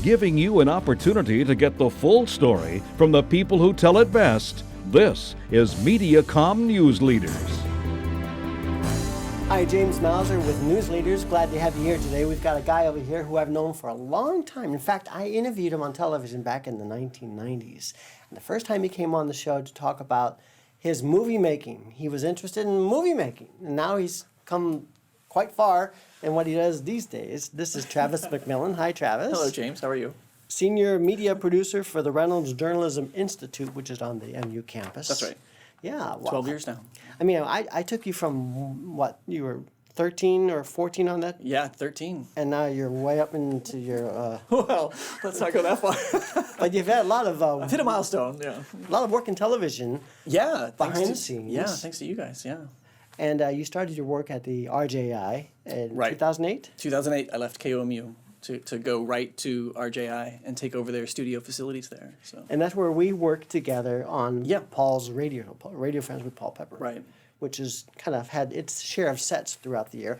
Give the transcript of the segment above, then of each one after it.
giving you an opportunity to get the full story from the people who tell it best. This is Mediacom Newsleaders. Hi, James Mauser with Newsleaders. Glad to have you here today. We've got a guy over here who I've known for a long time. In fact, I interviewed him on television back in the 1990s. And the first time he came on the show to talk about his movie making, he was interested in movie making. And now he's come quite far in what he does these days. This is Travis McMillen. Hi, Travis. Hello, James. How are you? Senior media producer for the Reynolds Journalism Institute, which is on the MU campus. That's right. Yeah. Well, 12 years now. I mean, I took you from, what, you were 13 or 14 on that? Yeah, 13. And now you're way up into your... Well, let's not go that far. But you've had a lot of... I've hit a milestone, yeah. A lot of work in television. Yeah. Behind the scenes. Yeah, thanks to you guys, yeah. And you started your work at the RJI in 2008? 2008, I left KOMU to go right to RJI and take over their studio facilities there. So. And that's where we worked together on Paul's Radio Friends with Paul Pepper. Right. Which has kind of had its share of sets throughout the year.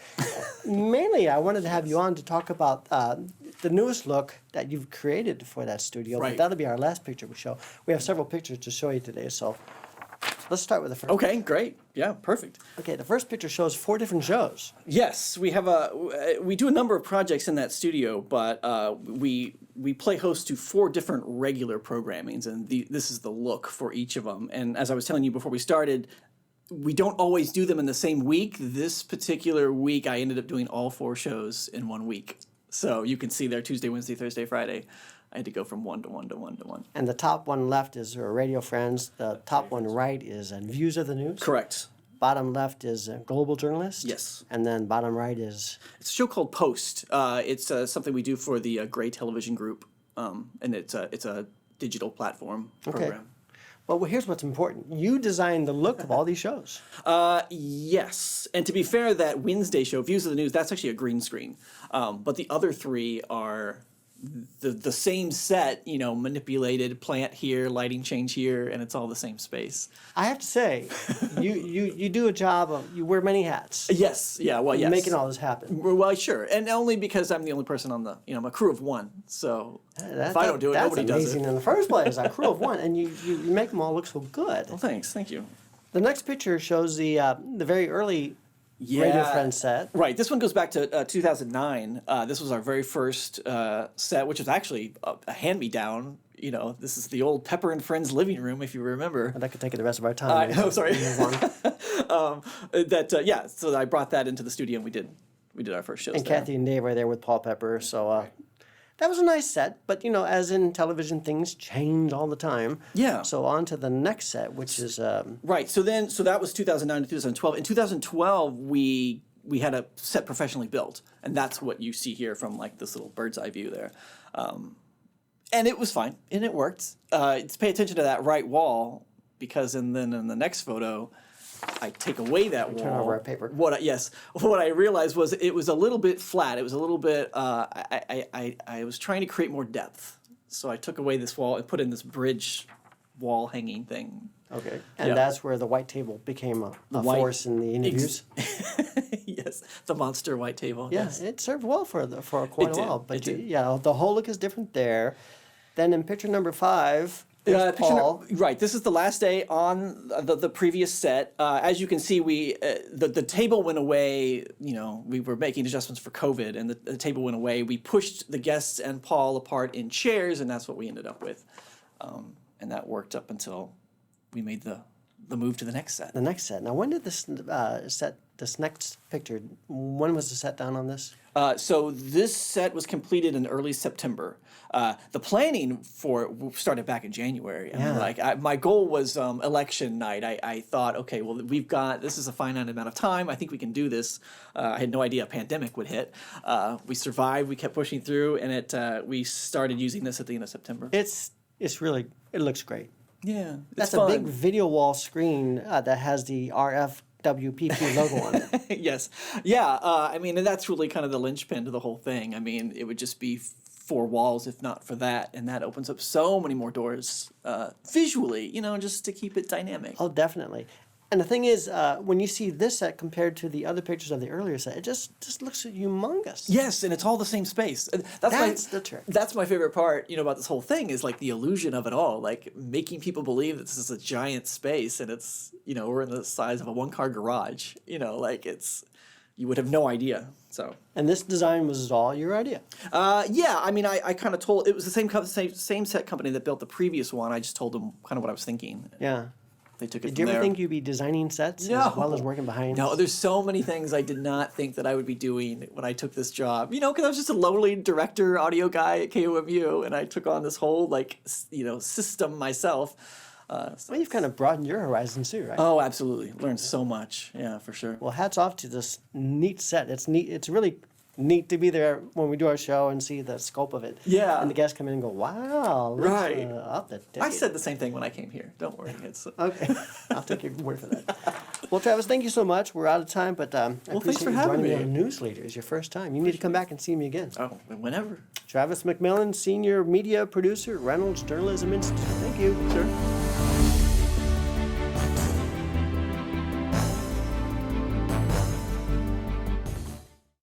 Mainly, I wanted to have you on to talk about the newest look that you've created for that studio. Right. But that'll be our last picture we show. We have several pictures to show you today, so let's start with the first. Okay, great. Yeah, perfect. Okay, the first picture shows 4 different shows. Yes, we have we do a number of projects in that studio, but we play host to 4 different regular programmings, and this is the look for each of them. And as I was telling you before we started, we don't always do them in the same week. This particular week, I ended up doing all 4 shows in 1 week. So you can see there Tuesday, Wednesday, Thursday, Friday. I had to go from 1 to 1 to 1 to 1. And the top one left is Radio Friends. The top one right is Views of the News. Correct. Bottom left is Global Journalist. Yes. And then bottom right is... It's a show called Post. It's something we do for the Gray Television Group, and it's a digital platform program. Well, here's what's important. You designed the look of all these shows. Yes. And to be fair, that Wednesday show, Views of the News, that's actually a green screen. But the other 3 are the same set, manipulated, plant here, lighting change here, and it's all the same space. I have to say, you do a job of, you wear many hats. Yes. Yeah, well, yes. Making all this happen. Well, sure. And only because I'm the only person on I'm a crew of 1. So if I don't do it, nobody does it. That's amazing in the first place, a crew of 1, and you make them all look so good. Well, thanks. Thank you. The next picture shows the very early Radio Friends set. Right. This one goes back to 2009. This was our very first set, which was actually a hand-me-down. This is the old Pepper and Friends living room, if you remember. And that could take the rest of our time. Sorry. So I brought that into the studio, and we did our first shows and there. Kathy and Dave were there with Paul Pepper, so that was a nice set. But, as in television, things change all the time. Yeah. So on to the next set, which is... Right. So that was 2009 to 2012. In 2012, we had a set professionally built, and that's what you see here from this little bird's eye view there. And it was fine, and it worked. Pay attention to that right wall, because then in the next photo, I take away that wall. Turn over our paper. What I realized was it was a little bit flat. It was a little bit. I was trying to create more depth, so I took away this wall and put in this bridge wall hanging thing. Okay, and that's where the white table became a force in the interviews. Yes, the monster white table. Yeah, yes. It served well for quite a while. But the whole look is different there. Then in picture number 5. Paul. Right. This is the last day on the previous set. As you can see, the table went away. We were making adjustments for COVID, and the table went away. We pushed the guests and Paul apart in chairs, and that's what we ended up with. And that worked up until we made the move to the next set. The next set. Now, when did this next picture, when was the set done on this? So this set was completed in early September. The planning for it started back in January. My goal was election night. I thought, okay, well, this is a finite amount of time. I think we can do this. I had no idea a pandemic would hit. We survived. We kept pushing through, and we started using this at the end of September. It looks great. Yeah, that's a big video wall screen that has the RFWPP logo on it. Yes. Yeah. And that's really kind of the linchpin to the whole thing. It would just be 4 walls if not for that, and that opens up so many more doors visually, just to keep it dynamic. Oh, definitely. And the thing is, when you see this set compared to the other pictures of the earlier set, it just looks humongous. Yes, and it's all the same space. And That's the trick. That's my favorite part, about this whole thing is like the illusion of it all, like making people believe that this is a giant space and it's, we're in the size of a one-car garage. Like you would have no idea. So. And this design was all your idea. Yeah, I mean, I kind of told, it was the same set company that built the previous one. I just told them kind of what I was thinking. Yeah. They took it Did from you ever there. think you'd be designing sets as well as working behind? No, there's so many things I did not think that I would be doing when I took this job. Because I was just a lowly director, audio guy at KOMU, and I took on this whole system myself. Well, you've kind of broadened your horizons too, right? Oh, absolutely. Learned so much. Yeah, for sure. Well, hats off to this neat set. It's neat. It's really neat to be there when we do our show and see the scope of it. Yeah. And the guests come in and go, wow. Right. Up the I said the same thing when I came here. Don't worry. It's Okay. I'll take your word for that. Well, Travis, thank you so much. We're out of time, but I thanks appreciate for you having joining me. on Newsleaders. Your first time. You need to come back and see me again. Oh, whenever. Travis McMillen, Senior Media Producer, Reynolds Journalism Institute. Thank you. Sure.